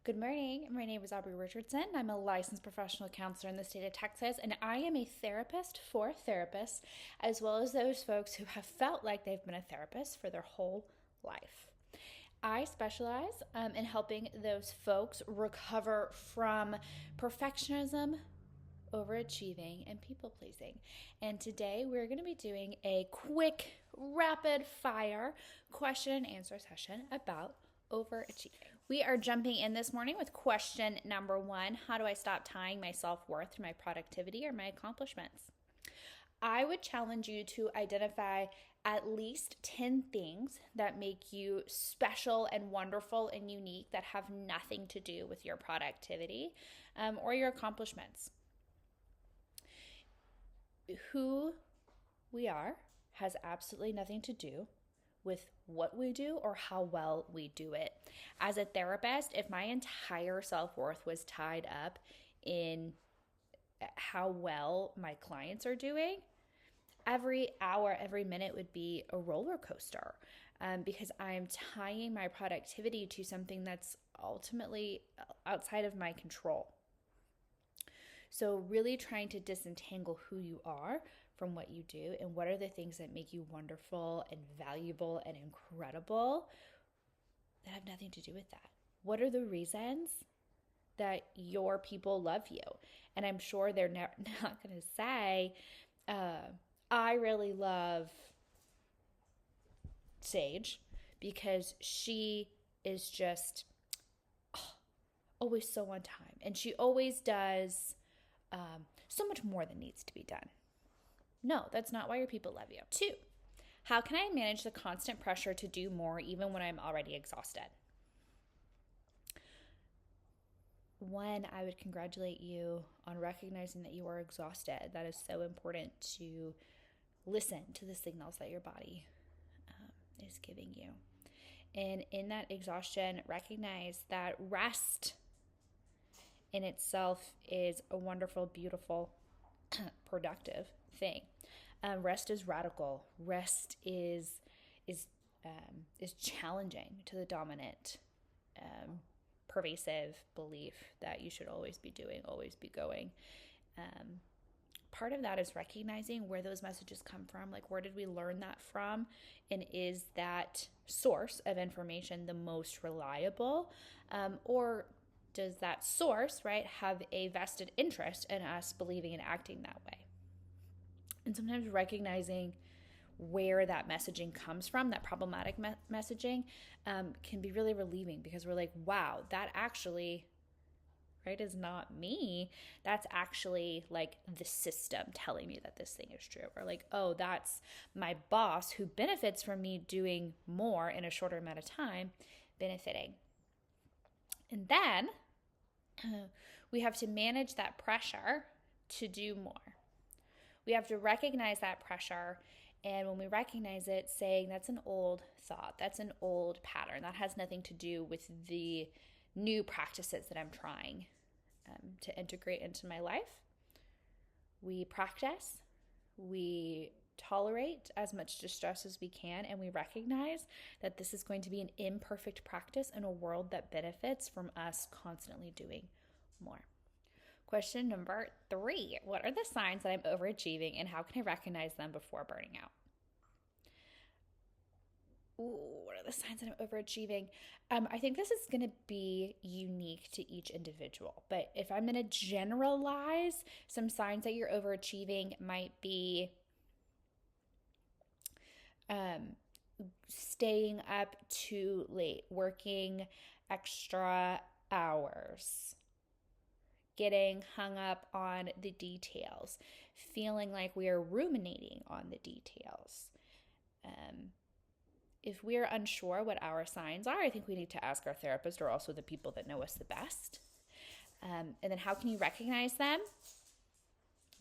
Good morning. My name is Aubrey Richardson. I'm a licensed professional counselor in the state of Texas, and I am a therapist for therapists, as well as those folks who have felt like they've been a therapist for their whole life. I specialize in helping those folks recover from perfectionism, overachieving, and people pleasing. And today we're going to be doing a quick, rapid fire question and answer session about overachieving. We are jumping in this morning with question number 1. How do I stop tying my self-worth to my productivity or my accomplishments? I would challenge you to identify at least 10 things that make you special and wonderful and unique that have nothing to do with your productivity or your accomplishments. Who we are has absolutely nothing to do with what we do or how well we do it. As a therapist, if my entire self-worth was tied up in how well my clients are doing, every hour, every minute would be a roller coaster because I'm tying my productivity to something that's ultimately outside of my control. So really trying to disentangle who you are from what you do and what are the things that make you wonderful and valuable and incredible that have nothing to do with that. What are the reasons that your people love you? And I'm sure they're not going to say, I really love Sage because she is just always so on time and she always does so much more than needs to be done. No, that's not why your people love you. 2, how can I manage the constant pressure to do more even when I'm already exhausted? 1, I would congratulate you on recognizing that you are exhausted. That is so important to listen to the signals that your body is giving you. And in that exhaustion, recognize that rest in itself is a wonderful, beautiful, productive thing. Rest is radical. Rest is challenging to the dominant, pervasive belief that you should always be doing, always be going. Part of that is recognizing where those messages come from. Like, where did we learn that from? And is that source of information the most reliable? Or does that source, right, have a vested interest in us believing and acting that way? And sometimes recognizing where that messaging comes from, that problematic messaging, can be really relieving because we're like, wow, that actually, right, is not me. That's actually like the system telling me that this thing is true. Or like, oh, that's my boss who benefits from me doing more in a shorter amount of time benefiting. And then we have to manage that pressure to do more. We have to recognize that pressure, and when we recognize it, saying that's an old thought, that's an old pattern, that has nothing to do with the new practices that I'm trying to integrate into my life. We practice, we tolerate as much distress as we can, and we recognize that this is going to be an imperfect practice in a world that benefits from us constantly doing more. Question number 3, what are the signs that I'm overachieving and how can I recognize them before burning out? What are the signs that I'm overachieving? I think this is going to be unique to each individual, but if I'm going to generalize, some signs that you're overachieving might be staying up too late, working extra hours, getting hung up on the details, feeling like we are ruminating on the details. If we're unsure what our signs are, I think we need to ask our therapist or also the people that know us the best. And then how can you recognize them?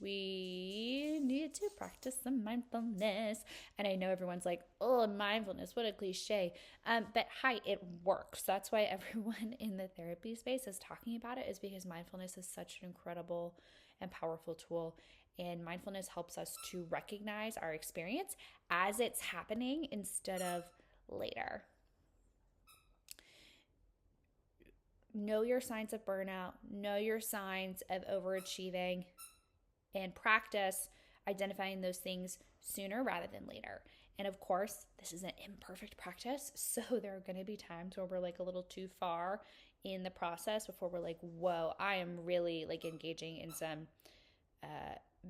We need to practice some mindfulness. And I know everyone's like, oh, mindfulness, what a cliche. But hi, it works. That's why everyone in the therapy space is talking about it, is because mindfulness is such an incredible and powerful tool. And mindfulness helps us to recognize our experience as it's happening instead of later. know your signs of burnout, know your signs of overachieving, and practice identifying those things sooner rather than later. And of course, this is an imperfect practice, so there are going to be times where we're like a little too far in the process before we're like, whoa, I am really like engaging in some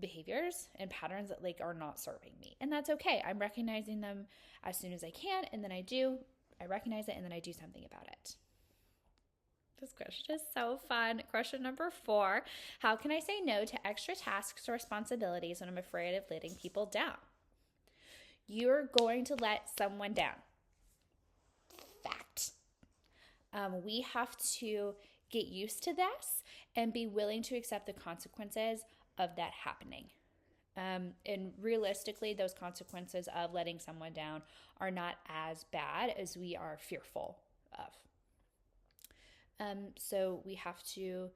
behaviors and patterns that like are not serving me. And that's okay. I'm recognizing them as soon as I can, and then I recognize it, and then I do something about it. This question is so fun. Question number 4. How can I say no to extra tasks or responsibilities when I'm afraid of letting people down? You're going to let someone down. Fact. We have to get used to this and be willing to accept the consequences of that happening. And realistically, those consequences of letting someone down are not as bad as we are fearful of. So we have to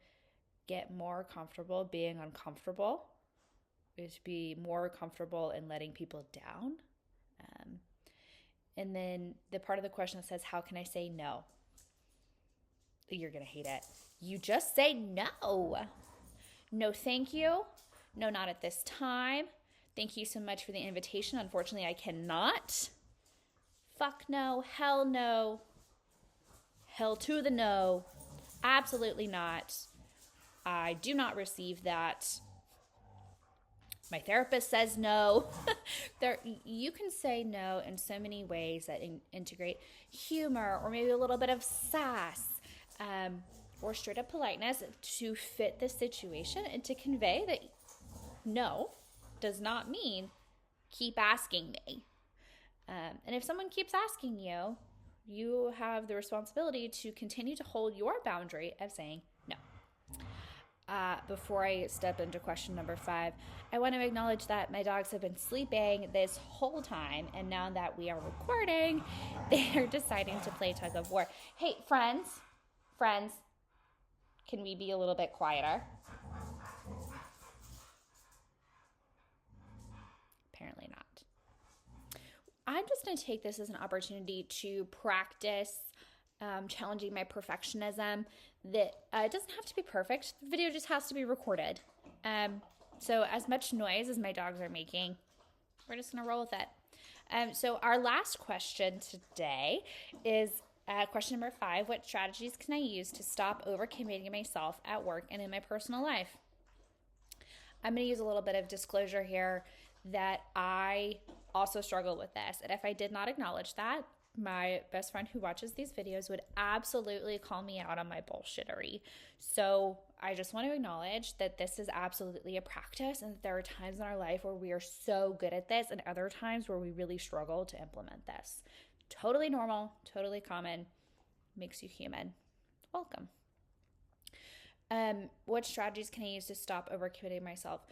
get more comfortable being uncomfortable. We have to be more comfortable in letting people down. And then the part of the question that says, how can I say no? You're going to hate it. You just say no. No, thank you. No, not at this time. Thank you so much for the invitation. Unfortunately, I cannot. Fuck no. Hell no. Hell to the no. Absolutely not. I do not receive that. My therapist says no. You can say no in so many ways that integrate humor or maybe a little bit of sass or straight up politeness to fit the situation and to convey that no does not mean keep asking me. And if someone keeps asking you, you have the responsibility to continue to hold your boundary of saying no. Before I step into question number 5, I want to acknowledge that my dogs have been sleeping this whole time, and now that we are recording, they're deciding to play tug of war. Hey, friends, can we be a little bit quieter? Apparently not. I'm just going to take this as an opportunity to practice challenging my perfectionism. That it doesn't have to be perfect. The video just has to be recorded. So as much noise as my dogs are making, we're just going to roll with it. So our last question today is question number 5. What strategies can I use to stop overcommitting myself at work and in my personal life? I'm going to use a little bit of disclosure here that I also struggle with this. And if I did not acknowledge that, my best friend who watches these videos would absolutely call me out on my bullshittery. So I just want to acknowledge that this is absolutely a practice, and that there are times in our life where we are so good at this and other times where we really struggle to implement this. Totally normal, totally common, makes you human. Welcome. What strategies can I use to stop overcommitting myself?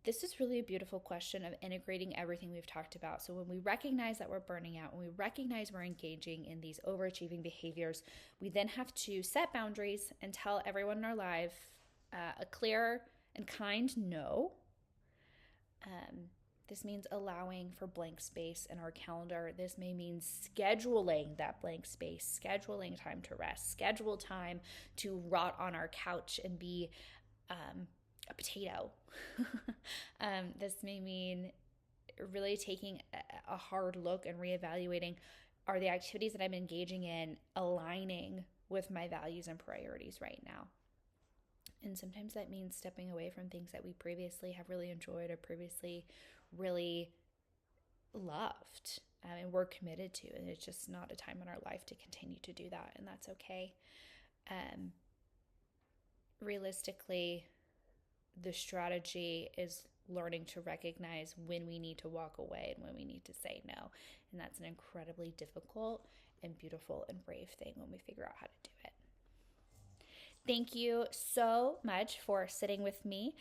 This is really a beautiful question of integrating everything we've talked about. So when we recognize that we're burning out, when we recognize we're engaging in these overachieving behaviors, we then have to set boundaries and tell everyone in our life a clear and kind no. This means allowing for blank space in our calendar. This may mean scheduling that blank space, scheduling time to rest, schedule time to rot on our couch and be a potato. This may mean really taking a hard look and reevaluating, are the activities that I'm engaging in aligning with my values and priorities right now? And sometimes that means stepping away from things that we previously have really enjoyed or previously really loved and we're committed to. And it's just not a time in our life to continue to do that. And that's okay. Realistically, the strategy is learning to recognize when we need to walk away and when we need to say no. And that's an incredibly difficult and beautiful and brave thing when we figure out how to do it. Thank you so much for sitting with me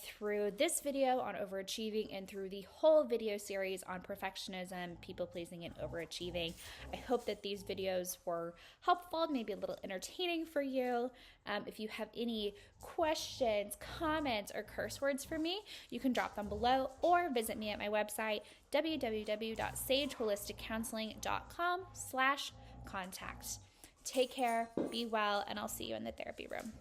through this video on overachieving and through the whole video series on perfectionism, people-pleasing, and overachieving. I hope that these videos were helpful, maybe a little entertaining for you. If you have any questions, comments, or curse words for me, you can drop them below or visit me at my website, www.sageholisticcounseling.com/contact. Take care, be well, and I'll see you in the therapy room.